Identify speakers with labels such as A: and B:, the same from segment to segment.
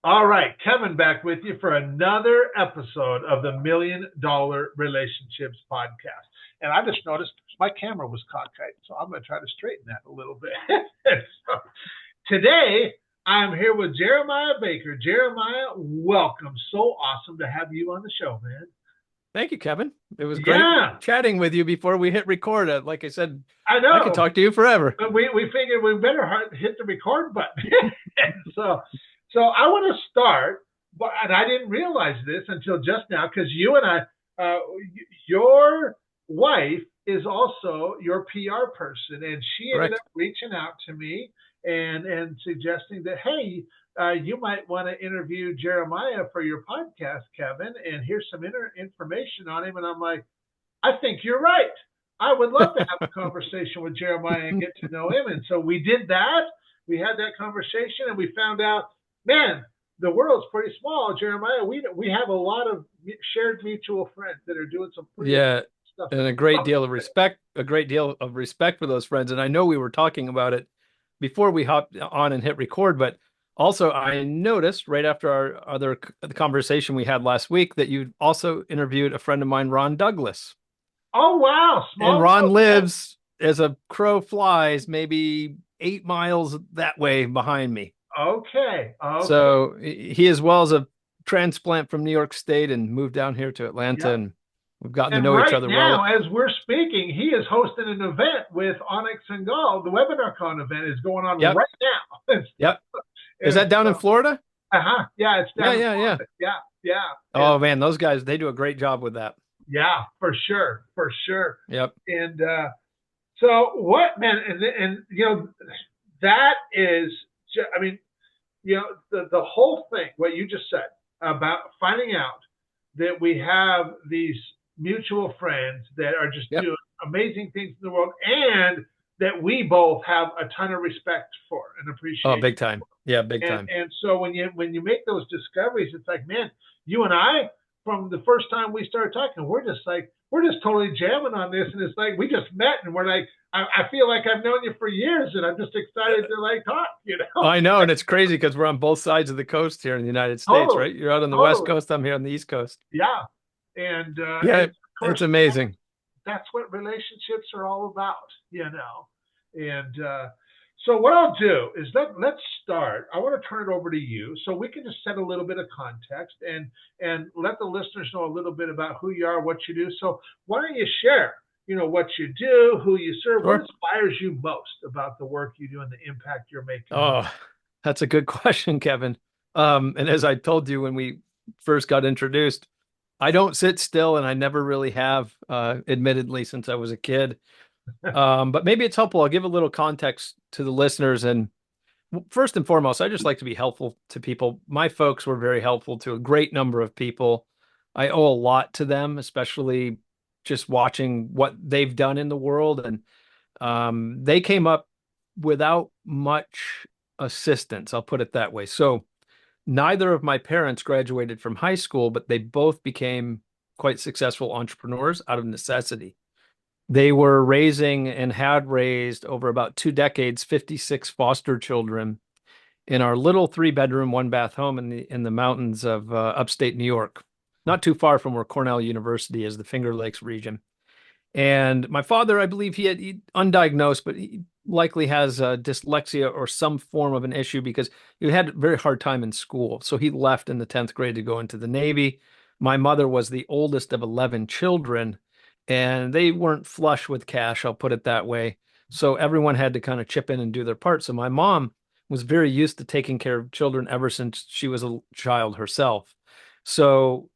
A: All right, Kevin back with you for another episode of the $1 Million Relationships Podcast. And I just noticed my camera was cockeyed, so I'm going to try to straighten that a little bit. So, today, I'm here with Jeremiah Baker. Jeremiah, welcome. So awesome to have you on the show, man.
B: Thank you, Kevin. It was great
A: Yeah,
B: chatting with you before we hit record. Like I said,
A: I
B: I could
A: know.
B: talk to you forever.
A: But we figured we better hit the record button. so so I want to start, but and I didn't realize this until just now because you and your wife is also your PR person, and she ended up
B: Correct.
A: reaching out to me and suggesting that hey. You might want to interview Jeremiah for your podcast, Kevin, and here's some information on him. And I'm like, I think you're right. I would love to have a conversation with Jeremiah and get to know him. And so we did that. We had that conversation and we found out, man, the world's pretty small, Jeremiah. We have a lot of shared mutual friends that are doing some pretty
B: Yeah,
A: stuff.
B: and a great deal of respect for those friends. And I know we were talking about it before we hopped on and hit record, but also I noticed right after our other the conversation we had last week that you also interviewed a friend of mine, Ron Douglas.
A: Oh wow,
B: And
A: small
B: Ron
A: world. Yeah.
B: lives as a crow flies, maybe 8 miles that way behind me.
A: Okay. Okay.
B: So he, as well as a transplant from New York State, and moved down here to Atlanta,
A: Yeah.
B: and we've gotten to
A: And
B: know each
A: right
B: other
A: now,
B: well.
A: as we're speaking, he is hosting an event with Onyx and Gall. The WebinarCon event is going on
B: Yep,
A: right now.
B: yep. Is
A: and
B: that down in Florida?
A: uh-huh. Yeah, it's
B: Yeah,
A: down in
B: yeah, yeah.
A: Florida. Yeah, yeah. And
B: Oh man, those guys, they do a great job with that.
A: yeah, for sure, for sure.
B: Yep.
A: And so what, man? And that is, I mean, the whole thing. What you just said about finding out that we have these mutual friends that are just
B: Yep.
A: doing amazing things in the world, and that we both have a ton of respect for and
B: Oh,
A: appreciation.
B: big time. Yeah, big
A: And
B: time.
A: and so when you make those discoveries, it's like, man, you and I, from the first time we started talking, we're just totally jamming on this, and it's like we just met, and we're like, I feel like I've known you for years, and I'm just excited to like talk.
B: I know, and it's crazy because we're on both sides of the coast here in the United States,
A: Totally,
B: right? You're out on the West
A: totally,
B: Coast, I'm here on the East Coast.
A: yeah. And
B: Yeah,
A: of
B: it's
A: course,
B: amazing.
A: that's what relationships are all about. And so what I'll do is let's start. I want to turn it over to you so we can just set a little bit of context and let the listeners know a little bit about who you are, what you do. So why don't you share, what you do, who you serve, what
B: Sure.
A: inspires you most about the work you do and the impact you're making in the world?
B: Oh, that's a good question, Kevin. And as I told you when we first got introduced, I don't sit still, and I never really have, admittedly, since I was a kid. But maybe it's helpful. I'll give a little context to the listeners. And first and foremost, I just like to be helpful to people. My folks were very helpful to a great number of people. I owe a lot to them, especially just watching what they've done in the world. And they came up without much assistance, I'll put it that way. So neither of my parents graduated from high school, but they both became quite successful entrepreneurs out of necessity. They were raising and had raised over about 2 decades 56 foster children in our little 3 bedroom, 1 bath home in the mountains of upstate New York, not too far from where Cornell University is, the Finger Lakes region. And my father, I believe he undiagnosed, but he likely has dyslexia or some form of an issue because he had a very hard time in school. So he left in the 10th grade to go into the Navy. My mother was the oldest of 11 children, and they weren't flush with cash, I'll put it that way. So everyone had to kind of chip in and do their part. So my mom was very used to taking care of children ever since she was a child herself. So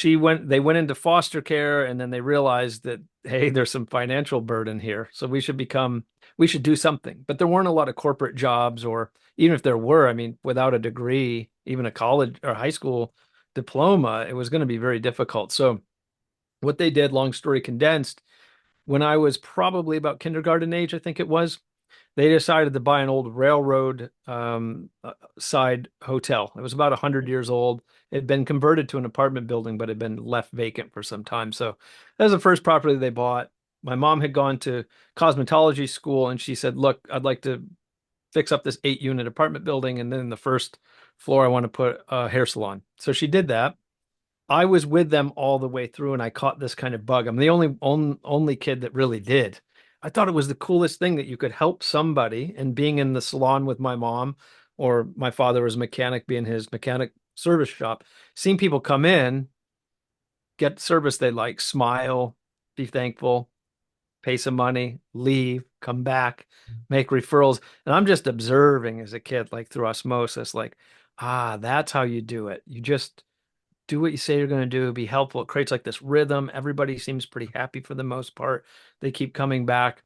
B: they went into foster care, and then they realized that, hey, there's some financial burden here. So we should do something. But there weren't a lot of corporate jobs, or even if there were, I mean, without a degree, even a college or high school diploma, it was going to be very difficult. So what they did, long story condensed, when I was probably about kindergarten age, I think it was, they decided to buy an old railroad side hotel. It was about 100 years old. It had been converted to an apartment building, but had been left vacant for some time. So that was the first property they bought. My mom had gone to cosmetology school, and she said, "Look, I'd like to fix up this 8-unit apartment building. And then the first floor, I want to put a hair salon. So she did that. I was with them all the way through and I caught this kind of bug. I'm the only kid that really did. I thought it was the coolest thing that you could help somebody, and being in the salon with my mom, or my father was a mechanic, being his mechanic service shop, seeing people come in, get service they like, smile, be thankful, pay some money, leave, come back, make referrals. And I'm just observing as a kid, like through osmosis, like, that's how you do it. You just do what you say you're going to do, be helpful. It creates like this rhythm. Everybody seems pretty happy for the most part. They keep coming back.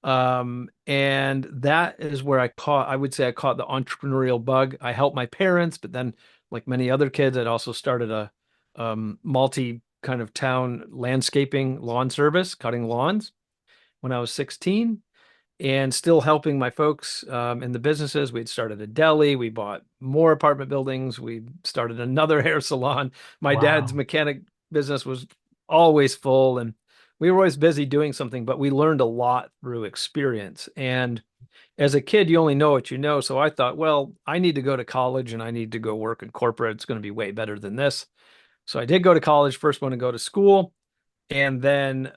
B: And that is where I would say I caught the entrepreneurial bug. I helped my parents, but then, like many other kids, I'd also started a multi kind of town landscaping lawn service, cutting lawns when I was 16, and still helping my folks in the businesses. We'd started a deli, we bought more apartment buildings, we started another hair salon. My dad's
A: Wow.
B: mechanic business was always full, and we were always busy doing something, but we learned a lot through experience. And as a kid, you only know what you know. So I thought, well, I need to go to college and I need to go work in corporate. It's going to be way better than this. So I did go to college, first one to go to school. And then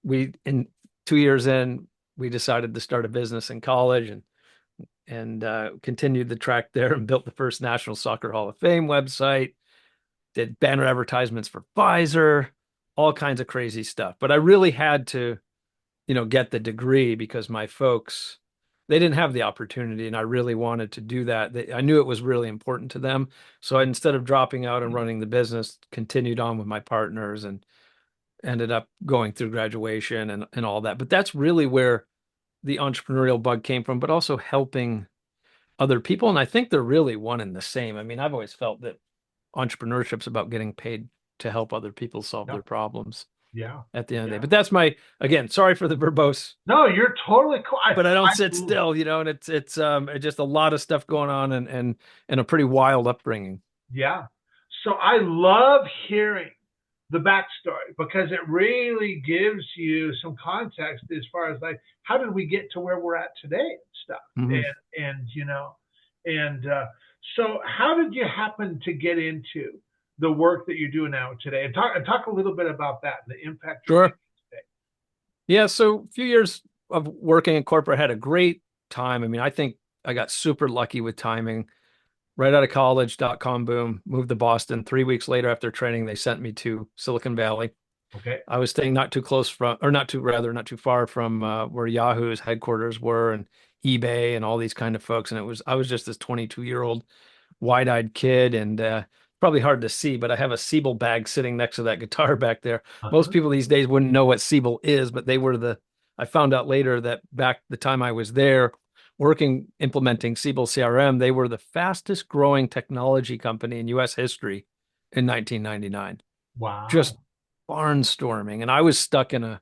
B: we, in 2 years in, we decided to start a business in college, and continued the track there and built the first National Soccer Hall of Fame website, did banner advertisements for Pfizer, all kinds of crazy stuff. But I really had to, get the degree because my folks, they didn't have the opportunity, and I really wanted to do that. I knew it was really important to them. So instead of dropping out and running the business, continued on with my partners and ended up going through graduation and all that. But that's really where the entrepreneurial bug came from, but also helping other people. And I think they're really one and the same. I mean, I've always felt that entrepreneurship's about getting paid to help other people solve their
A: Yep.
B: problems
A: Yeah.
B: at the end of the day.
A: Yeah.
B: But that's again, sorry for the verbose,
A: No, you're totally cool.
B: but I don't sit still, and it's just a lot of stuff going on, and a pretty wild upbringing.
A: Yeah. So I love hearing the backstory because it really gives you some context as far as like how did we get to where we're at today and stuff.
B: Mhm.
A: And and so how did you happen to get into the work that you're doing now today? And talk a little bit about that and the impact you're making
B: Sure.
A: today.
B: Yeah. So a few years of working in corporate, had a great time. I mean, I think I got super lucky with timing. Right out of college, dot-com boom, moved to Boston. 3 weeks later, after training, they sent me to Silicon Valley.
A: Okay.
B: I was staying not too close from, or not too far from where Yahoo's headquarters were, and eBay and all these kind of folks. And I was just this 22-year-old wide-eyed kid, and probably hard to see, but I have a Siebel bag sitting next to that guitar back there. Most
A: Uh-huh.
B: people these days wouldn't know what Siebel is, but I found out later that back the time I was there working, implementing Siebel CRM, they were the fastest growing technology company in US history in 1999. Just
A: Wow.
B: barnstorming. And I was stuck in a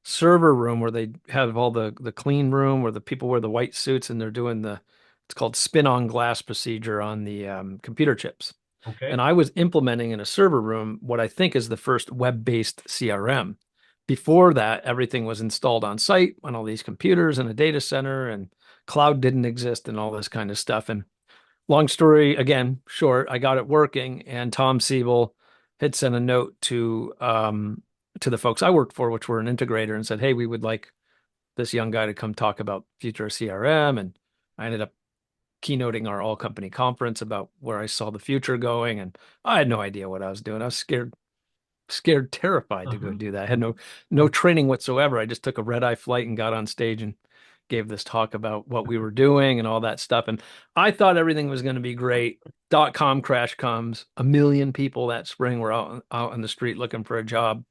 B: server room where they have all the clean room where the people wear the white suits and they're doing it's called spin on glass procedure on the computer chips. And
A: Okay.
B: I was implementing in a server room what I think is the first web-based CRM. Before that, everything was installed on site on all these computers in a data center, and cloud didn't exist and all this kind of stuff. And long story again, short, I got it working, and Tom Siebel had sent a note to the folks I worked for, which were an integrator, and said, "Hey, we would like this young guy to come talk about future CRM." And I ended up keynoting our all company conference about where I saw the future going, and I had no idea what I was doing. I was scared, terrified to go
A: Uh-huh.
B: do that. I had no training whatsoever. I just took a red eye flight and got on stage and gave this talk about what we were doing and all that stuff. And I thought everything was going to be great. .com crash comes. 1 million people that spring were out on the street looking for a job.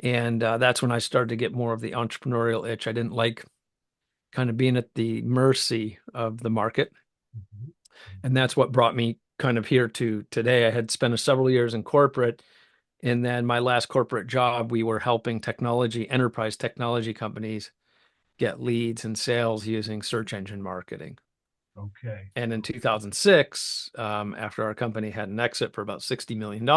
B: And that's when I started to get more of the entrepreneurial itch. I didn't like kind of being at the mercy of the market.
A: Mhm.
B: And that's what brought me kind of here to today. I had spent several years in corporate. And then my last corporate job, we were helping enterprise technology companies get leads and sales using search engine marketing.
A: Okay.
B: And in 2006, after our company had an exit for about $60 million,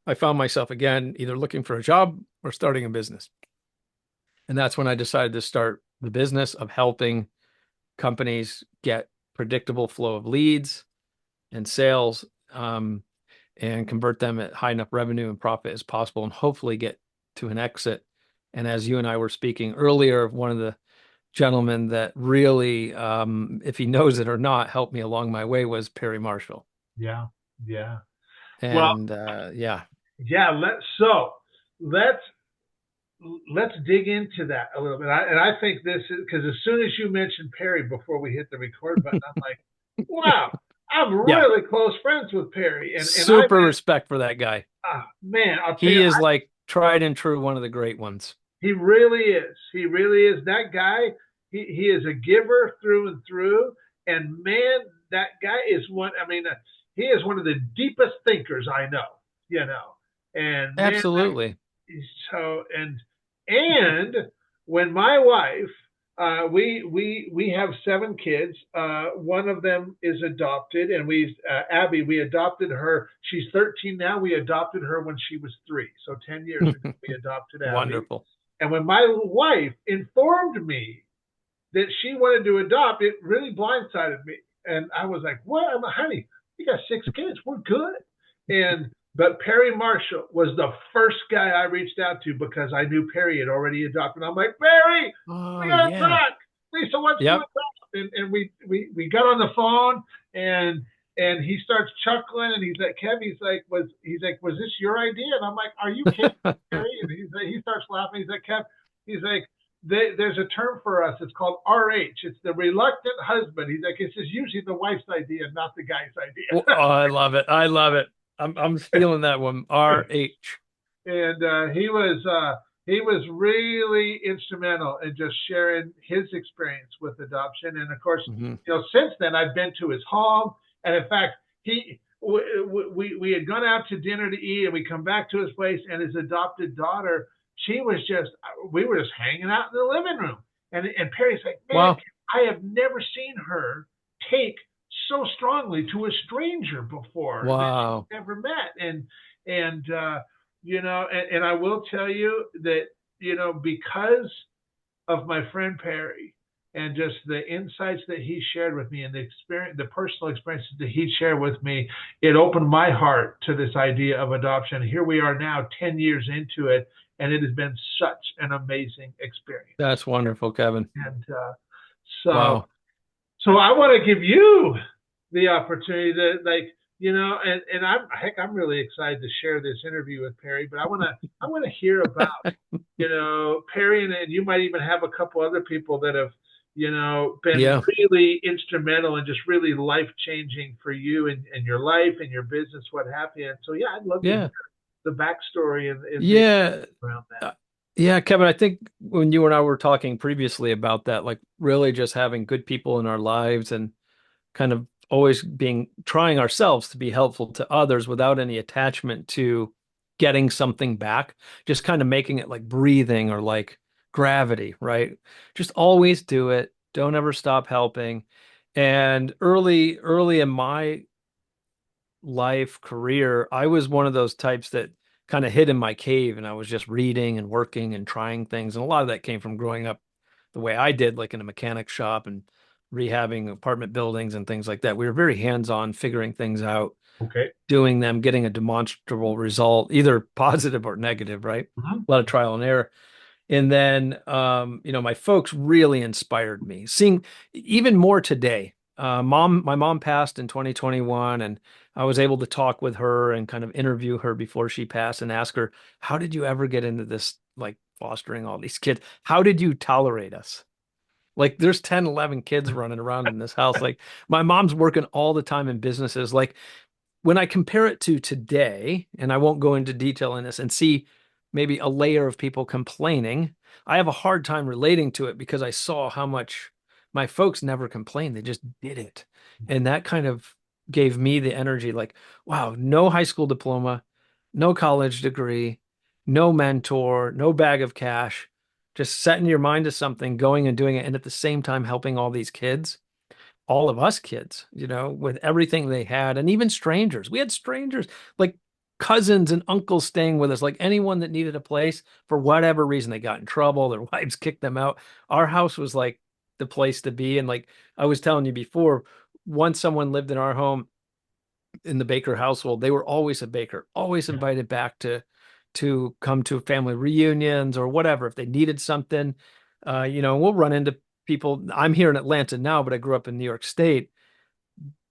B: I found myself again either looking for a job or starting a business. And that's when I decided to start the business of helping companies get predictable flow of leads and sales, and convert them at high enough revenue and profit as possible, and hopefully get to an exit. And as you and I were speaking earlier, one of the gentlemen that really, if he knows it or not, helped me along my way was Perry Marshall.
A: Yeah. Yeah. Well,
B: And yeah,
A: yeah. Let's let's dig into that a little bit. I think this is because as soon as you mentioned Perry before we hit the record button, I'm like, wow, I'm
B: yeah,
A: really close friends with Perry, and I
B: super respect for that guy.
A: man, I'll tell you,
B: He is like tried and true, one of the great ones.
A: he really is. He really is that guy. He is a giver through and through, and man, that guy is one. I mean, he is one of the deepest thinkers I know. You know, and man,
B: Absolutely.
A: so and when my wife we have 7 kids. One of them is adopted, and we Abby, we adopted her. She's 13 now. We adopted her when she was 3, so 10 years ago we adopted Abby.
B: Wonderful.
A: And when my wife informed me that she wanted to adopt, it really blindsided me. And I was like, "What, I'm like, honey? You got 6 kids. We're good." And but Perry Marshall was the first guy I reached out to because I knew Perry had already adopted. I'm like, "Perry, we
B: Oh
A: got to
B: yeah.
A: talk. Lisa wants to
B: Yep.
A: adopt." And we got on the phone, and he starts chuckling, and he's like, "Kev," he's like, "Was this your idea?" And I'm like, "Are you kidding, Perry?" And he starts laughing. He's like, "Kev," he's like, there's a term for us. It's called RH. It's the reluctant husband. He's like, it's usually the wife's idea, not the guy's
B: Oh,
A: idea.
B: I love it. I love it. I'm feeling that one. RH.
A: And he was really instrumental in just sharing his experience with adoption. And of course,
B: Hmm.
A: since then I've been to his home, and in fact, we had gone out to dinner to eat, and we come back to his place, and his adopted daughter, she was just we were just hanging out in the living room, and Perry's like, "Man,
B: Wow.
A: I have never seen her take so strongly to a stranger before that she's
B: Wow.
A: never met." And and I will tell you that, because of my friend Perry and just the insights that he shared with me, and the experience, the personal experiences that he shared with me, it opened my heart to this idea of adoption. Here we are now, 10 years into it, and it has been such an amazing experience.
B: That's wonderful, Kevin.
A: And so,
B: Wow.
A: so I want to give you the opportunity to, and I'm really excited to share this interview with Perry, but I want to hear about, Perry, and you might even have a couple other people that have, been
B: Yeah.
A: really instrumental and just really life changing for you and your life and your business, what have you. And so, yeah, I'd love to hear
B: Yeah.
A: the backstory and maybe
B: Yeah.
A: around that.
B: Uh, yeah, Kevin, I think when you and I were talking previously about that, like really just having good people in our lives and kind of always being trying ourselves to be helpful to others without any attachment to getting something back, just kind of making it like breathing or like gravity, right? Just always do it. Don't ever stop helping. And early in my life career, I was one of those types that kind of hid in my cave and I was just reading and working and trying things. And a lot of that came from growing up the way I did, like in a mechanic shop and rehabbing apartment buildings and things like that. We were very hands-on, figuring things out,
A: Okay.
B: doing them, getting a demonstrable result, either positive or negative, right?
A: Mhm.
B: A lot of trial and error. And then, my folks really inspired me. Seeing even more today. My mom passed in 2021, and I was able to talk with her and kind of interview her before she passed and ask her, how did you ever get into this, like fostering all these kids? How did you tolerate us? Like there's 10, 11 kids running around in this house. Like my mom's working all the time in businesses. Like when I compare it to today, and I won't go into detail in this, and see maybe a layer of people complaining, I have a hard time relating to it because I saw how much my folks never complained. They just did it. And that kind of gave me the energy like, wow, no high school diploma, no college degree, no mentor, no bag of cash, just setting your mind to something, going and doing it, and at the same time helping all these kids, all of us kids, with everything they had, and even strangers. We had strangers like cousins and uncles staying with us, like anyone that needed a place for whatever reason. They got in trouble, their wives kicked them out. Our house was like the place to be. And like I was telling you before, once someone lived in our home in the Baker household, they were always a baker, always
A: Yeah.
B: invited back to come to family reunions or whatever if they needed something. We'll run into people. I'm here in Atlanta now, but I grew up in New York State.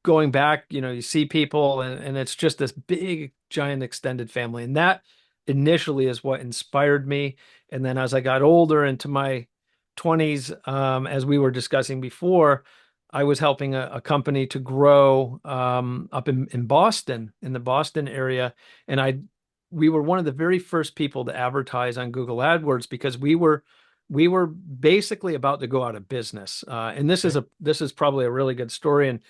B: Going back, you see people and it's just this big, giant extended family. And that initially is what inspired me. And then as I got older into my 20s, as we were discussing before, I was helping a company to grow up in Boston, in the Boston area. And we were one of the very first people to advertise on Google AdWords because we were basically about to go out of business. And
A: Okay.
B: this is probably a really good story. And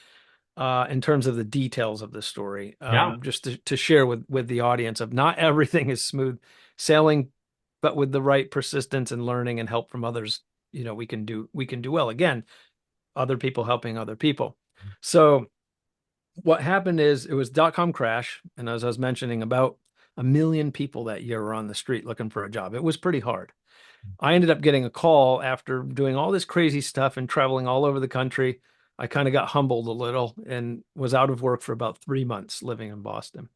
B: in terms of the details of the story,
A: Yeah.
B: just to share with the audience of not everything is smooth sailing, but with the right persistence and learning and help from others, we can do well. Again, other people helping other people. So what happened is it was dot-com crash, and as I was mentioning, about 1 million people that year were on the street looking for a job. It was pretty hard. I ended up getting a call after doing all this crazy stuff and traveling all over the country. I kind of got humbled a little and was out of work for about 3 months living in Boston.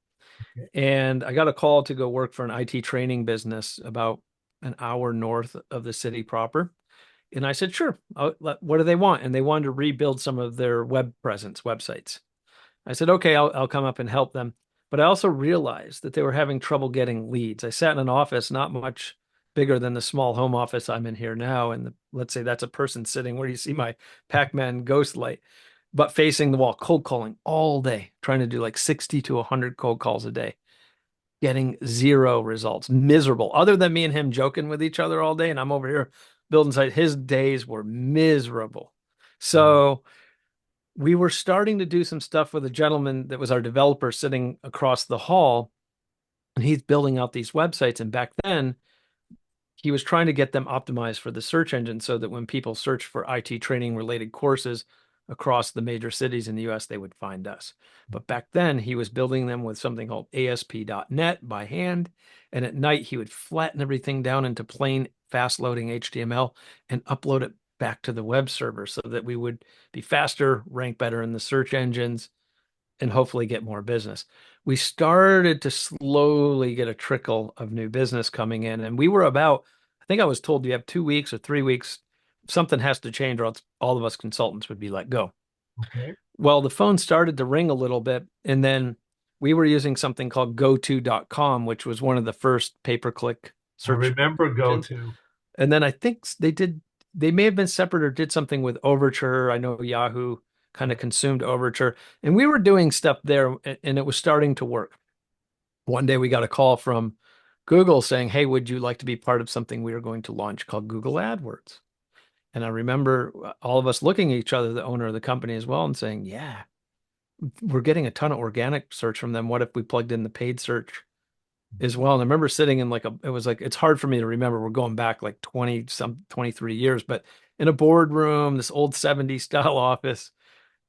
A: Okay.
B: And I got a call to go work for an IT training business about an hour north of the city proper. And I said, sure. What do they want? And they wanted to rebuild some of their web presence, websites. I said, okay, I'll come up and help them. But I also realized that they were having trouble getting leads. I sat in an office not much bigger than the small home office I'm in here now. And let's say that's a person sitting where you see my Pac-Man ghost light, but facing the wall, cold calling all day, trying to do like 60 to 100 cold calls a day, getting zero results, miserable, other than me and him joking with each other all day. And I'm over here building site. His days were miserable.
A: Wow.
B: So we were starting to do some stuff with a gentleman that was our developer sitting across the hall, and he's building out these websites. And back then, he was trying to get them optimized for the search engine so that when people search for IT training related courses across the major cities in the US, they would find us. But back then, he was building them with something called ASP.NET by hand. And at night, he would flatten everything down into plain, fast loading HTML and upload it back to the web server so that we would be faster, rank better in the search engines, and hopefully get more business. We started to slowly get a trickle of new business coming in, and we were about, I think I was told you have 2 weeks or 3 weeks, something has to change or else all of us consultants would be let go.
A: Okay.
B: Well, the phone started to ring a little bit, and then we were using something called goto.com, which was one of the first pay-per-click
A: I
B: search
A: remember Go
B: engines.
A: To.
B: And then I think they may have been separate or did something with Overture. I know Yahoo kind of consumed Overture, and we were doing stuff there, and it was starting to work. One day we got a call from Google saying, hey, would you like to be part of something we are going to launch called Google AdWords? And I remember all of us looking at each other, the owner of the company as well, and saying, yeah, we're getting a ton of organic search from them. What if we plugged in the paid search as well? And I remember sitting in it was like, it's hard for me to remember. We're going back like 23 years, but in a boardroom, this old 70s style office.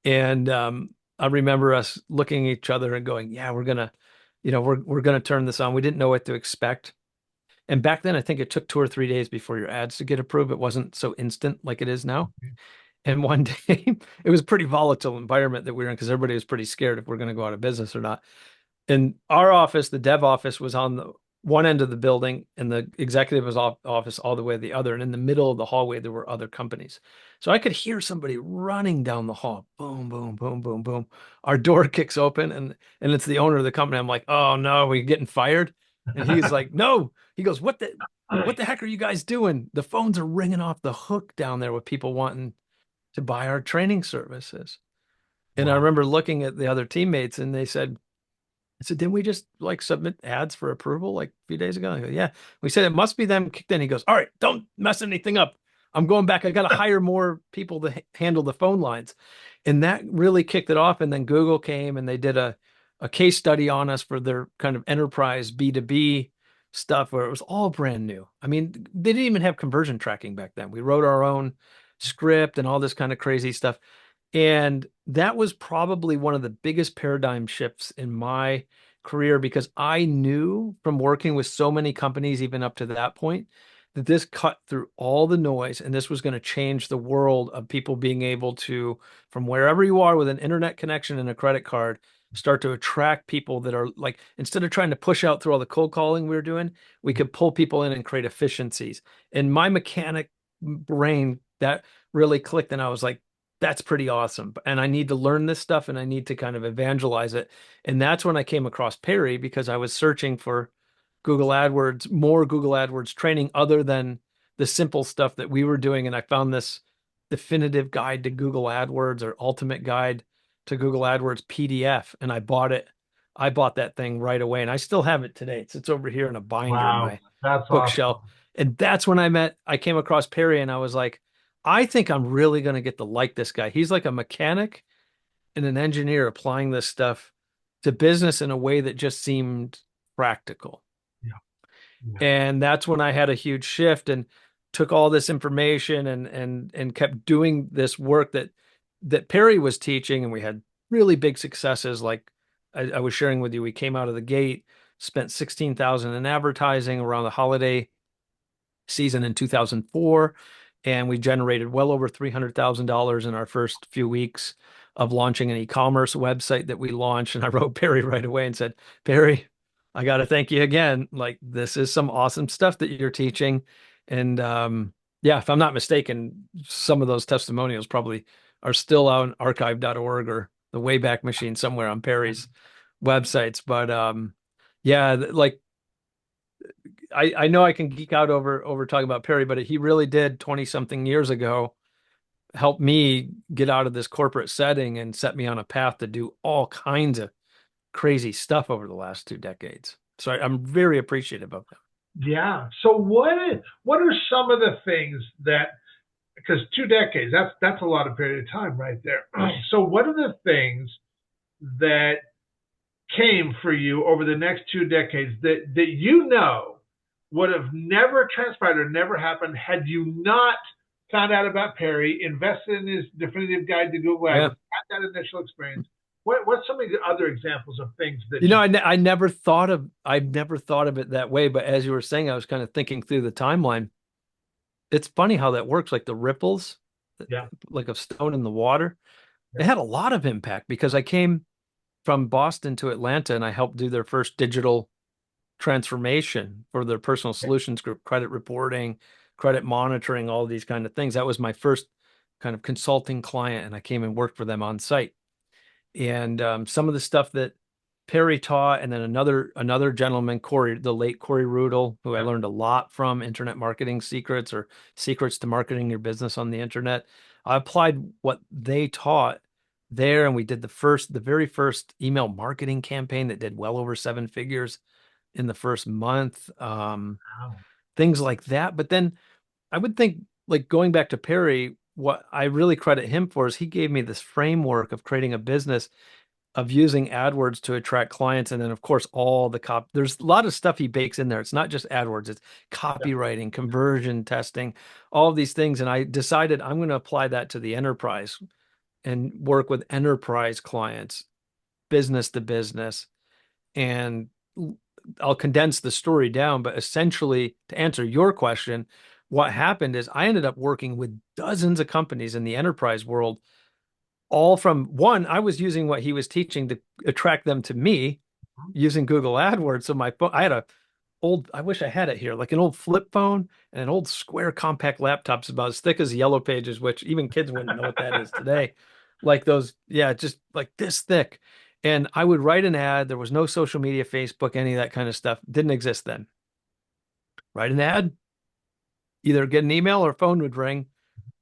B: And I remember us looking at each other and going, yeah, we're gonna turn this on. We didn't know what to expect. And back then, I think it took 2 or 3 days before your ads to get approved. It wasn't so instant like it is now. And one day, it was a pretty volatile environment that we were in because everybody was pretty scared if we're going to go out of business or not. And our office, the dev office, was on the one end of the building, and the executive was office all the way to the other. And in the middle of the hallway, there were other companies. So I could hear somebody running down the hall. Boom, boom, boom, boom, boom. Our door kicks open, and it's the owner of the company. I'm like, oh no, we're getting fired. And he's like, no. He goes, what the heck are you guys doing? The phones are ringing off the hook down there with people wanting to buy our training services. And I
A: Wow.
B: remember looking at the other teammates, and they said, I said, didn't we just like submit ads for approval like a few days ago? I go, yeah. We said it must be them kicked in. He goes, all right, don't mess anything up. I'm going back. I got to hire more people to handle the phone lines. And that really kicked it off. And then Google came and they did a case study on us for their kind of enterprise B2B stuff where it was all brand new. I mean, they didn't even have conversion tracking back then. We wrote our own script and all this kind of crazy stuff. And that was probably one of the biggest paradigm shifts in my career because I knew from working with so many companies, even up to that point, that this cut through all the noise and this was going to change the world of people being able to, from wherever you are with an internet connection and a credit card, start to attract people that are like, instead of trying to push out through all the cold calling we were doing, we could pull people in and create efficiencies. And my mechanic brain, that really clicked. And I was like, that's pretty awesome. And I need to learn this stuff and I need to kind of evangelize it. And that's when I came across Perry because I was searching for Google AdWords, more Google AdWords training other than the simple stuff that we were doing. And I found this definitive guide to Google AdWords or ultimate guide to Google AdWords PDF. And I bought it. I bought that thing right away. And I still have it today. It sits over here in a binder in
A: Wow,
B: my
A: that's
B: bookshelf.
A: awesome.
B: And that's when I came across Perry and I was like, I think I'm really going to get to like this guy. He's like a mechanic and an engineer applying this stuff to business in a way that just seemed practical.
A: Yeah, yeah,
B: And that's when I had a huge shift and took all this information and kept doing this work that Perry was teaching, and we had really big successes. Like I was sharing with you, we came out of the gate, spent 16,000 in advertising around the holiday season in 2004, and we generated well over $300,000 in our first few weeks of launching an e-commerce website that we launched. And I wrote Perry right away and said, Perry, I got to thank you again. Like, this is some awesome stuff that you're teaching. And yeah, if I'm not mistaken, some of those testimonials probably are still on archive.org or the Wayback Machine somewhere on Perry's websites. But yeah, like I know I can geek out over talking about Perry, but he really did 20 something years ago help me get out of this corporate setting and set me on a path to do all kinds of crazy stuff over the last 2 decades. So I'm very appreciative of that.
A: yeah. So what are some of the things that, because 2 decades, that's a lot of period of time right there. So what are the things that came for you over the next 2 decades that you know would have never transpired or never happened had you not found out about Perry, invested in his definitive guide to Google
B: Yeah.
A: AdWords, had that initial experience? What's some of the other examples of things that
B: You know,
A: just
B: I never thought of it that way, but as you were saying, I was kind of thinking through the timeline. It's funny how that works, like the ripples,
A: yeah,
B: like a stone in the water.
A: yeah,
B: It had a lot of impact because I came from Boston to Atlanta and I helped do their first digital transformation for their personal solutions group, credit reporting, credit monitoring, all these kind of things. That was my first kind of consulting client, and I came and worked for them on site. And some of the stuff that Perry taught, and then another gentleman, Corey, the late Corey Rudel, who I
A: yeah,
B: learned a lot from, internet marketing secrets or secrets to marketing your business on the internet. I applied what they taught there, and we did the very first email marketing campaign that did well over 7 figures in the first month,
A: wow,
B: things like that. But then I would think, like going back to Perry, what I really credit him for is he gave me this framework of creating a business, of using AdWords to attract clients. And then, of course, all the there's a lot of stuff he bakes in there. It's not just AdWords, it's
A: yeah,
B: copywriting, conversion testing, all of these things. And I decided I'm going to apply that to the enterprise and work with enterprise clients, business to business. And I'll condense the story down, but essentially, to answer your question, what happened is I ended up working with dozens of companies in the enterprise world, all from one, I was using what he was teaching to attract them to me using Google AdWords. So my phone, I had a old, I wish I had it here, like an old flip phone and an old square compact laptop's about as thick as Yellow Pages, which even kids wouldn't know what that is today. Like those, yeah, just like this thick. And I would write an ad. There was no social media, Facebook, any of that kind of stuff. Didn't exist then. Write an ad, either get an email or phone would ring.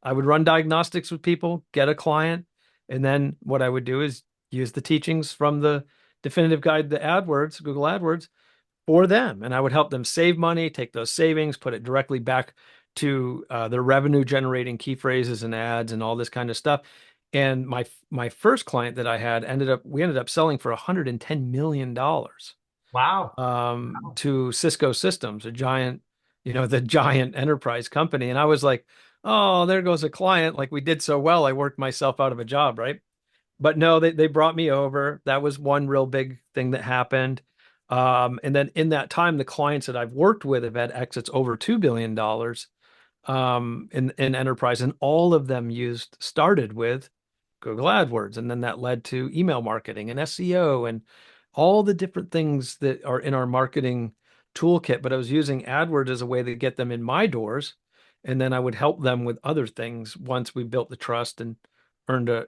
B: I would run diagnostics with people, get a client, and then what I would do is use the teachings from the definitive guide to AdWords, Google AdWords, for them. And I would help them save money, take those savings, put it directly back to their revenue generating key phrases and ads and all this kind of stuff. And my first client that I had we ended up selling for $110 million
A: wow,
B: to Cisco Systems, a giant, the giant enterprise company. And I was like, oh, there goes a client. Like we did so well, I worked myself out of a job, right? But no, they brought me over. That was one real big thing that happened. And then in that time, the clients that I've worked with have had exits over $2 billion in enterprise, and all of them started with Google AdWords, and then that led to email marketing and SEO and all the different things that are in our marketing toolkit. But I was using AdWords as a way to get them in my doors, and then I would help them with other things once we built the trust and earned a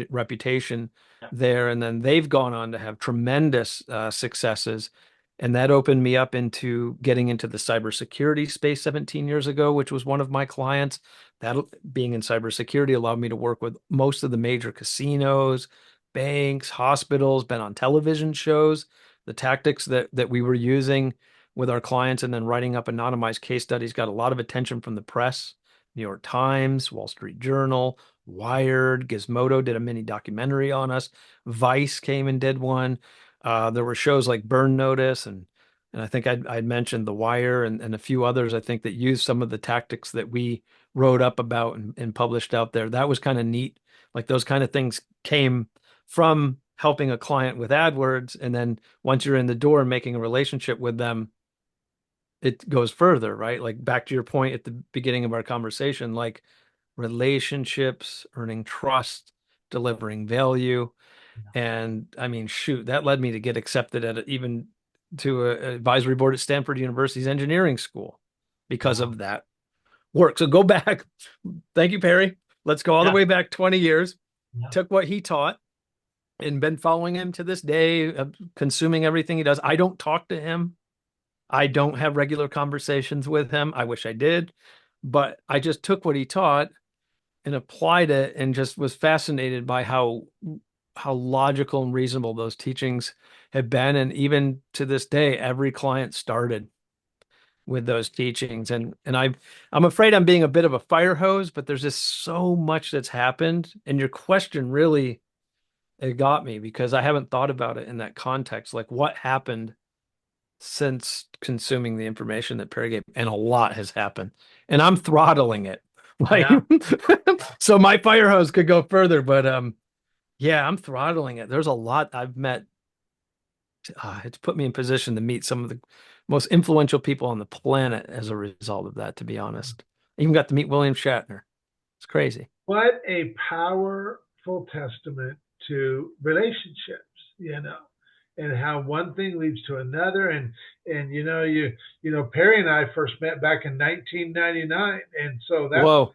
B: reputation there. And then they've gone on to have tremendous successes. And that opened me up into getting into the cybersecurity space 17 years ago, which was one of my clients. That being in cybersecurity allowed me to work with most of the major casinos, banks, hospitals, been on television shows. The tactics that we were using with our clients and then writing up anonymized case studies got a lot of attention from the press. New York Times, Wall Street Journal, Wired, Gizmodo did a mini documentary on us. Vice came and did one. There were shows like Burn Notice, and I think I'd mentioned The Wire and a few others, I think, that used some of the tactics that we wrote up about and published out there. That was kind of neat. Like those kind of things came from helping a client with AdWords. And then once you're in the door and making a relationship with them, it goes further, right? Like back to your point at the beginning of our conversation, like relationships, earning trust, delivering value. And I mean, shoot, that led me to get accepted at even to an advisory board at Stanford University's engineering school because
A: Wow.
B: of that work. So go back. Thank you, Perry. Let's go all the
A: Yeah.
B: way back 20 years.
A: Yeah.
B: Took what he taught and been following him to this day, consuming everything he does. I don't talk to him. I don't have regular conversations with him. I wish I did, but I just took what he taught and applied it and just was fascinated by how logical and reasonable those teachings have been. And even to this day, every client started with those teachings. And I'm afraid I'm being a bit of a fire hose, but there's just so much that's happened. And your question really, it got me because I haven't thought about it in that context. Like what happened since consuming the information that Perry gave, and a lot has happened. And I'm throttling it. Like
A: Yeah.
B: so my fire hose could go further, but yeah, I'm throttling it. There's a lot I've met. It's put me in position to meet some of the most influential people on the planet as a result of that, to be honest. I even got to meet William Shatner. It's crazy.
A: What a powerful testament to relationships, you know, and how one thing leads to another. And Perry and I first met back in 1999, and so
B: Whoa,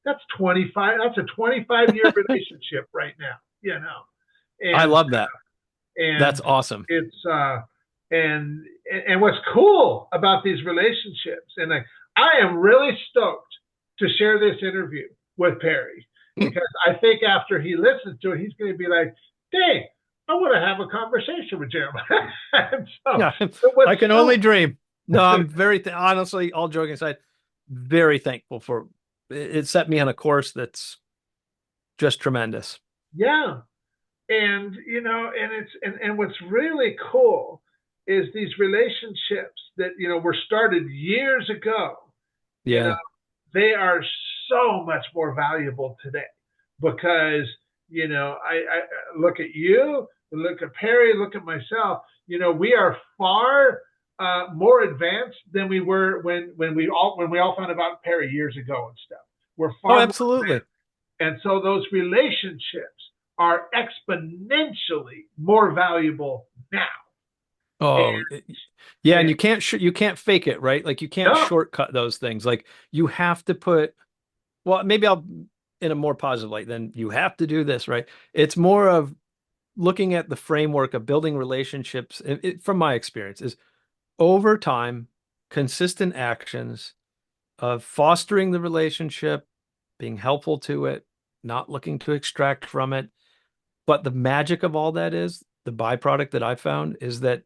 A: that's 25. That's a 25-year relationship right now,
B: I
A: and
B: love that.
A: and
B: That's awesome.
A: it's and and what's cool about these relationships, and I am really stoked to share this interview with Perry because I think after he listens to it, he's going to be like, "Dang, I want to have a conversation with Jeremiah." And so,
B: Yeah,
A: what's
B: I can
A: so
B: only dream. No, I'm honestly, all joking aside, very thankful for it. Set me on a course that's just tremendous.
A: yeah, and and what's really cool is these relationships that were started years ago. You know,
B: Yeah.
A: they are so much more valuable today because I look at you, look at Perry, look at myself. We are far more advanced than we were when we all found about Perry years ago and stuff. We're
B: Oh,
A: far more
B: absolutely.
A: advanced, and so those relationships are exponentially more valuable now. And,
B: Oh, yeah, and
A: and
B: you can't fake it, right? Like you can't
A: no,
B: shortcut those things. Like you have to put, well, maybe I'll in a more positive light, then you have to do this, right? It's more of looking at the framework of building relationships, from my experience, is over time, consistent actions of fostering the relationship, being helpful to it, not looking to extract from it. But the magic of all that is the byproduct that I found is that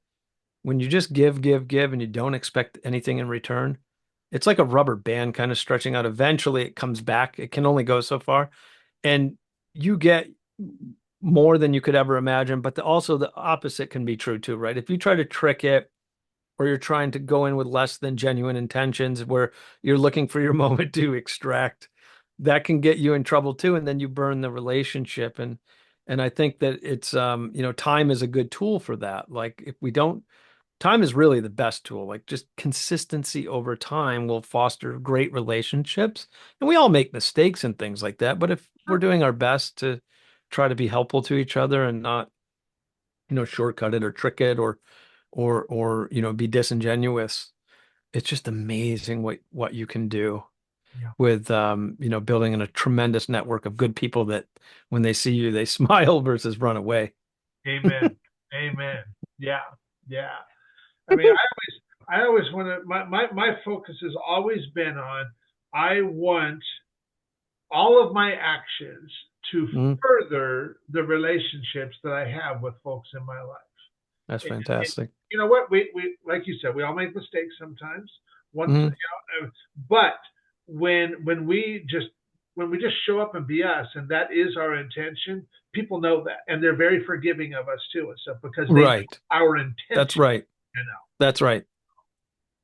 B: when you just give, give, give, and you don't expect anything in return, it's like a rubber band kind of stretching out. Eventually, it comes back. It can only go so far, and you get more than you could ever imagine. But also, the opposite can be true too, right? If you try to trick it, or you're trying to go in with less than genuine intentions, where you're looking for your moment to extract, that can get you in trouble too, and then you burn the relationship. And I think that it's, time is a good tool for that. Like if we don't, time is really the best tool. Like just consistency over time will foster great relationships. And we all make mistakes and things like that. But if we're doing our best to try to be helpful to each other and not, shortcut it or trick it or, be disingenuous, it's just amazing what you can do
A: Yeah.
B: with building in a tremendous network of good people that when they see you, they smile versus run away.
A: Amen. Amen. Yeah. Yeah. I mean, I always want to, my focus has always been on, I want all of my actions to
B: Mm,
A: further the relationships that I have with folks in my life.
B: that's
A: And
B: fantastic.
A: you know what? We like you said, we all make mistakes sometimes. Once,
B: Mm,
A: but when we just show up and be us, and that is our intention, people know that, and they're very forgiving of us too, and stuff because they know
B: right.
A: our
B: That's
A: intention.
B: right.
A: You know,
B: That's right.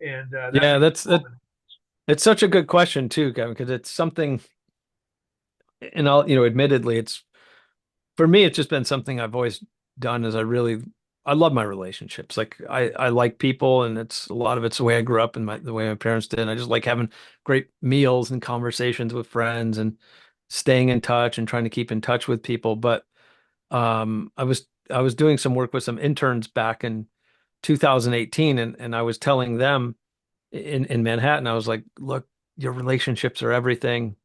A: and that
B: Yeah,
A: makes
B: that's
A: all
B: that.
A: the
B: It's such a good question too, Kevin, because it's something, and admittedly, it's for me, it's just been something I've always done is I love my relationships. Like I like people and it's a lot of it's the way I grew up and the way my parents did. And I just like having great meals and conversations with friends and staying in touch and trying to keep in touch with people. But I was doing some work with some interns back in 2018 and I was telling them in Manhattan, I was like, look, your relationships are everything.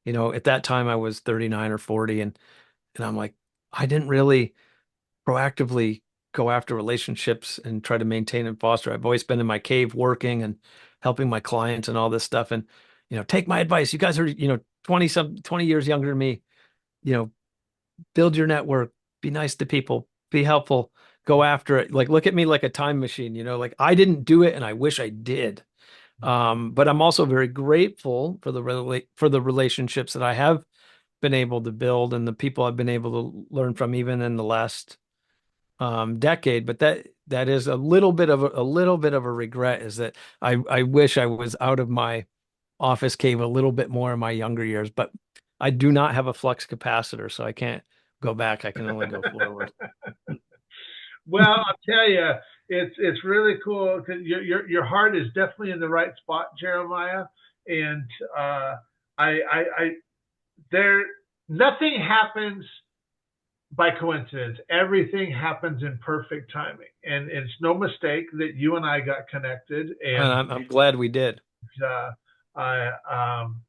B: At that time I was 39 or 40 and I'm like, I didn't really proactively go after relationships and try to maintain and foster. I've always been in my cave working and helping my clients and all this stuff. And, take my advice. You guys are, 20 years younger than me, you know, build your network, be nice to people, be helpful, go after it. Like, look at me like a time machine, like I didn't do it and I wish I did. But I'm also very grateful for the relationships that I have been able to build and the people I've been able to learn from even in the last decade. But that is a little bit of a regret is that I wish I was out of my office cave a little bit more in my younger years. But I do not have a flux capacitor, so I can't go back. I can only go forward.
A: Well, I'll tell you, it's really cool because your heart is definitely in the right spot, Jeremiah. And I there nothing happens by coincidence. Everything happens in perfect timing, and it's no mistake that you and I got connected.
B: And
A: And
B: I'm glad we did.
A: I'm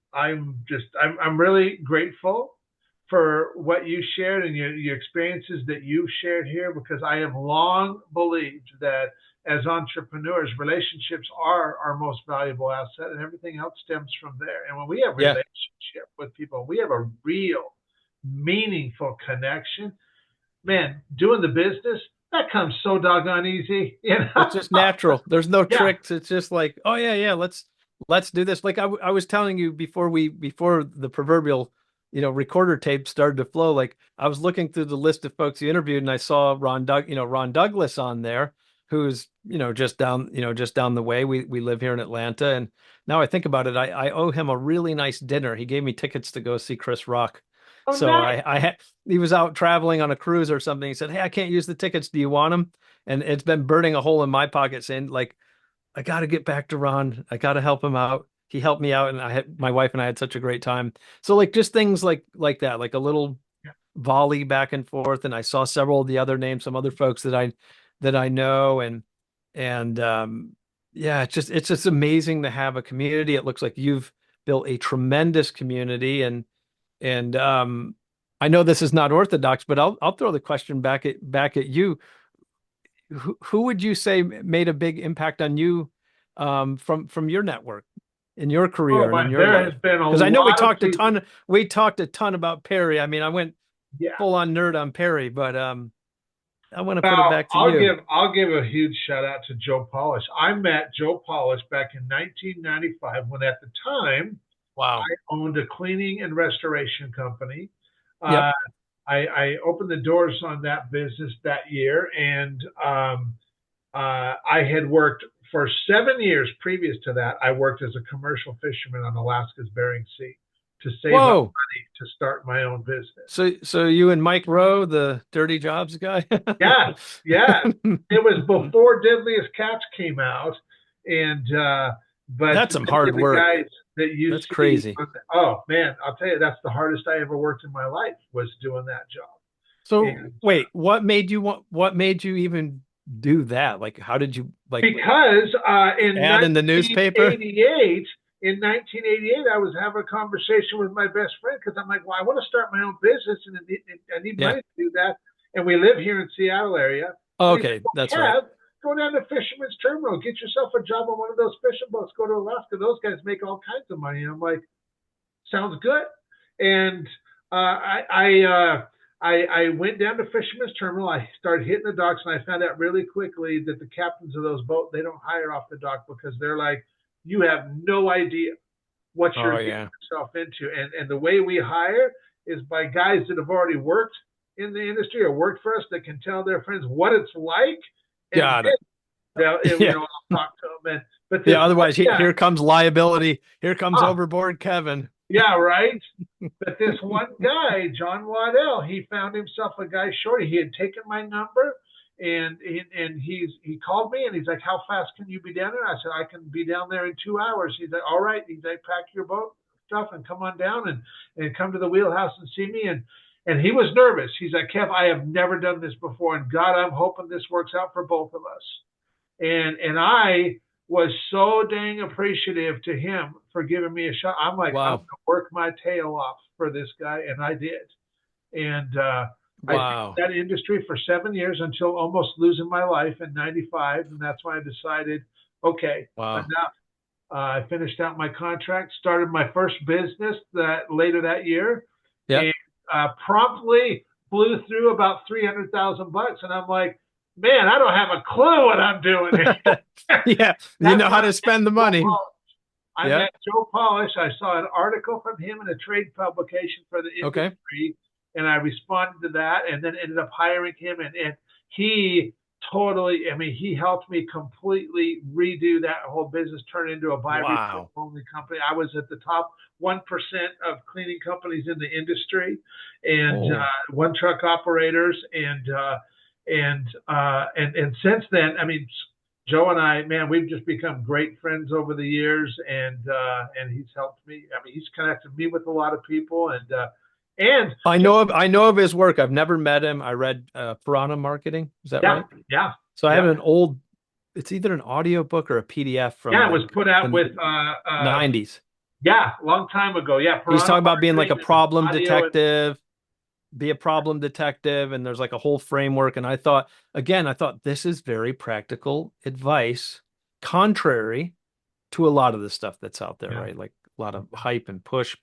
A: really grateful for what you shared and your experiences that you've shared here because I have long believed that as entrepreneurs, relationships are our most valuable asset and everything else stems from there. And when we have
B: Yeah.
A: relationship with people, we have a real meaningful connection. Man, doing the business, that comes so doggone easy, you know?
B: It's just natural. There's no
A: Yeah.
B: tricks. It's just like, oh yeah, yeah, let's do this. Like I was telling you before the proverbial, recorder tape started to flow. Like I was looking through the list of folks you interviewed, and I saw Ron Douglas on there, who's just down the way. We live here in Atlanta, and now I think about it, I owe him a really nice dinner. He gave me tickets to go see Chris Rock.
A: Oh,
B: So
A: nice.
B: he was out traveling on a cruise or something. He said, "Hey, I can't use the tickets. Do you want them?" And it's been burning a hole in my pocket saying like I got to get back to Ron. I got to help him out. He helped me out and my wife and I had such a great time. So like just things like that, like a little volley back and forth. And I saw several of the other names, some other folks that I know. And yeah, it's just amazing to have a community. It looks like you've built a tremendous community and I know this is not orthodox, but I'll throw the question back at you. Who would you say made a big impact on you from your network in your
A: Oh
B: career and in
A: my,
B: your
A: there
B: life?
A: has been a
B: Because I know we
A: lot of
B: talked a
A: people.
B: ton. We talked a ton about Perry. I mean, I went
A: Yeah.
B: full on nerd on Perry, but I want to put it
A: Now
B: back to
A: I'll
B: you.
A: give I'll give a huge shout out to Joe Polish. I met Joe Polish back in 1995 when at the time
B: Wow.
A: I owned a cleaning and restoration company. Uh,
B: Yep.
A: I opened the doors on that business that year, and I had worked for 7 years previous to that. I worked as a commercial fisherman on Alaska's Bering Sea to save up
B: Whoa.
A: money to start my own business.
B: So you and Mike Rowe, the Dirty Jobs guy?
A: Yeah, yeah. It was before Deadliest Catch came out, and but
B: That's some
A: many
B: hard
A: of the
B: work.
A: guys that you
B: That's
A: see,
B: crazy.
A: oh man, I'll tell you, that's the hardest I ever worked in my life was doing that job.
B: So
A: And
B: wait, what made you even do that? Like how did you like
A: because
B: ad in the newspaper?
A: in 1988, I was having a conversation with my best friend because I'm like, well, I want to start my own business and I need
B: Yeah.
A: money to do that. And we live here in Seattle area.
B: Oh,
A: And he's like,
B: okay,
A: well,
B: that's right.
A: Kev, go down to Fisherman's Terminal, get yourself a job on one of those fishing boats, go to Alaska. Those guys make all kinds of money. And I'm like, sounds good. And I went down to Fisherman's Terminal. I started hitting the docks, and I found out really quickly that the captains of those boats, they don't hire off the dock because they're like, you have no idea what
B: Oh
A: you're getting
B: yeah.
A: yourself into. And the way we hire is by guys that have already worked in the industry or worked for us that can tell their friends what it's like, and
B: Got
A: then
B: it. Yeah.
A: I'll talk to them. And but this
B: Yeah,
A: one
B: otherwise
A: guy,
B: here comes liability. Here comes
A: oh
B: overboard Kevin.
A: yeah, right. But this one guy, John Waddell, he found himself a guy shorty. He had taken my number, and he called me and he's like, "How fast can you be down there?" I said, "I can be down there in 2 hours." He's like, "All right." He's like, "Pack your boat stuff and come on down and come to the wheelhouse and see me." And he was nervous. He's like, "Kev, I have never done this before, and God, I'm hoping this works out for both of us." And I was so dang appreciative to him for giving me a shot. I'm like, I'm
B: Wow.
A: gonna work my tail off for this guy, and I did. And I did
B: Wow.
A: that industry for 7 years until almost losing my life in '95, and that's when I decided, okay,
B: Wow.
A: enough. I finished out my contract, started my first business that later that year,
B: Yep.
A: and promptly blew through about 300,000 bucks. And I'm like, man, I don't have a clue what I'm doing here.
B: Yeah. You
A: That's
B: know
A: when
B: how
A: I
B: to
A: met
B: spend the
A: Joe
B: money.
A: Polish. I
B: Yeah.
A: met Joe Polish. I saw an article from him in a trade publication for the
B: Okay.
A: industry, and I responded to that, and then ended up hiring him. And he totally, I mean, he helped me completely redo that whole business, turn it into a buy report
B: Wow.
A: only company. I was at the top 1% of cleaning companies in the industry, and
B: Oh,
A: one truck operators, and since then, I mean, Joe and I, man, we've just become great friends over the years, and he's helped me. I mean, he's connected me with a lot of people, and
B: I know of his work. I've never met him. I read Piranha Marketing. Is that
A: yeah,
B: right?
A: yeah,
B: So I have
A: yeah,
B: an old, it's either an audio book or a PDF from
A: yeah. It was
B: like
A: put out
B: the
A: with,
B: 90s.
A: yeah, a long time ago. Yeah,
B: He's
A: Piranha
B: talking about being like
A: Marketing
B: a
A: and
B: problem
A: audio and
B: detective, be a problem detective, and there's like a whole framework. And I thought, again, I thought this is very practical advice, contrary to a lot of the stuff that's out there,
A: yeah,
B: right? Like a lot of hype and push.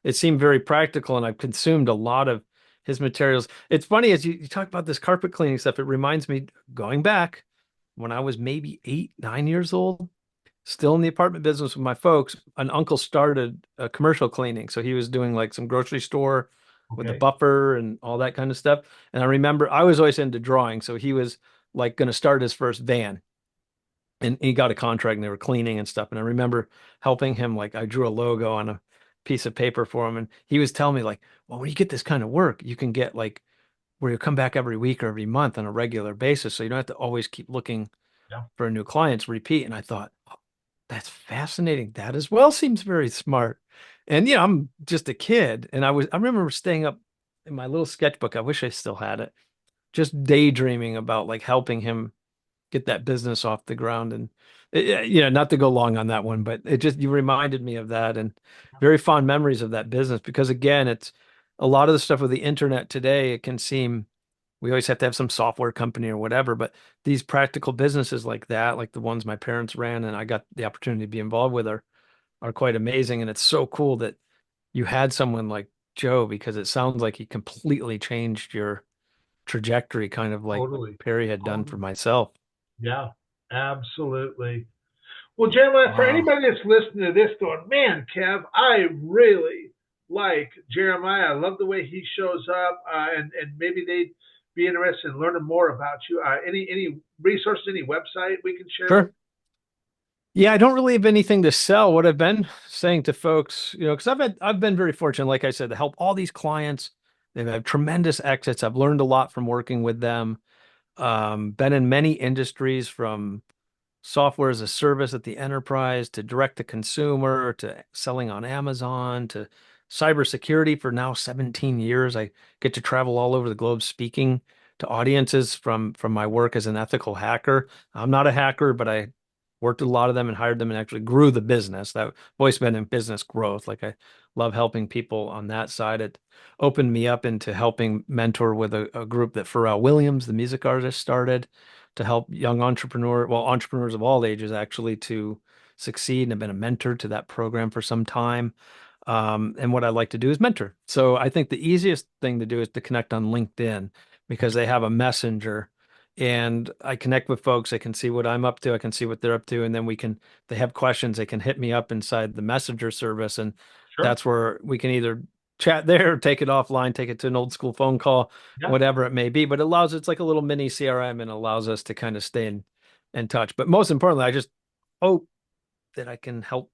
B: It seemed very practical, and I've consumed a lot of his materials. It's funny as you talk about this carpet cleaning stuff, it reminds me going back when I was maybe 8, 9 years old, still in the apartment business with my folks. An uncle started a commercial cleaning. So he was doing like some grocery store with the
A: okay,
B: buffer and all that kind of stuff. And I remember I was always into drawing. So he was like going to start his first van and he got a contract and they were cleaning and stuff. And I remember helping him, like I drew a logo on a piece of paper for him. And he was telling me like, well, when you get this kind of work, you can get like where you come back every week or every month on a regular basis. So you don't have to always keep looking
A: yeah,
B: for new clients, repeat. And I thought, oh, that's fascinating. That as well seems very smart. And I'm just a kid. And I remember staying up in my little sketchbook. I wish I still had it, just daydreaming about like helping him get that business off the ground. And not to go long on that one, but it just, you reminded me of that and very fond memories of that business because again, it's a lot of the stuff with the internet today. It can seem we always have to have some software company or whatever, but these practical businesses like that, like the ones my parents ran and I got the opportunity to be involved with are quite amazing. And it's so cool that you had someone like Joe because it sounds like he completely changed your trajectory, kind of like
A: totally,
B: Perry had done for
A: totally,
B: myself.
A: yeah, absolutely. Well, Jeremiah, for
B: Wow.
A: anybody that's listening to this going, man, Kev, I really like Jeremiah. I love the way he shows up, and maybe they'd be interested in learning more about you. Any resources, any website we can share with?
B: Sure. Yeah, I don't really have anything to sell. What I've been saying to folks, because I've been very fortunate, like I said, to help all these clients. They've had tremendous exits. I've learned a lot from working with them. Been in many industries from software as a service at the enterprise to direct to consumer to selling on Amazon to cybersecurity for now 17 years. I get to travel all over the globe speaking to audiences from my work as an ethical hacker. I'm not a hacker, but I worked with a lot of them and hired them and actually grew the business. That voice been in business growth. Like I love helping people on that side. It opened me up into helping mentor with a group that Pharrell Williams, the music artist, started to help young entrepreneurs of all ages actually to succeed. And I've been a mentor to that program for some time. And what I like to do is mentor. So I think the easiest thing to do is to connect on LinkedIn because they have a messenger and I connect with folks. I can see what I'm up to. I can see what they're up to. And then they have questions. They can hit me up inside the messenger service. And
A: Sure.
B: that's where we can either chat there, take it offline, take it to an old school phone call,
A: Yeah.
B: whatever it may be. But it's like a little mini CRM and allows us to kind of stay in touch. But most importantly, I just hope that I can help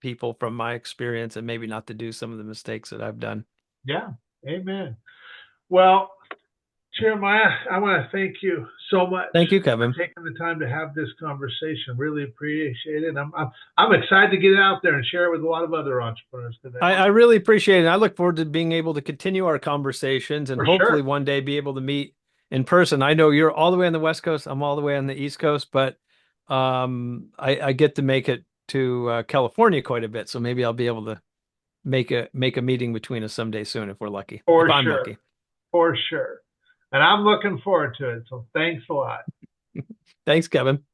B: people from my experience and maybe not to do some of the mistakes that I've done.
A: Yeah. Amen. Well, Jeremiah, I want to thank you so much
B: Thank you,
A: for
B: Kevin.
A: taking the time to have this conversation. Really appreciate it. I'm excited to get it out there and share it with a lot of other entrepreneurs today.
B: I really appreciate it. I look forward to being able to continue our conversations and
A: For
B: hopefully
A: sure.
B: one day be able to meet in person. I know you're all the way on the West Coast. I'm all the way on the East Coast, but I get to make it to California quite a bit. So maybe I'll be able to make a meeting between us someday soon if we're lucky, if
A: For
B: I'm
A: sure.
B: lucky.
A: For sure. And I'm looking forward to it. So thanks a lot.
B: Thanks, Kevin.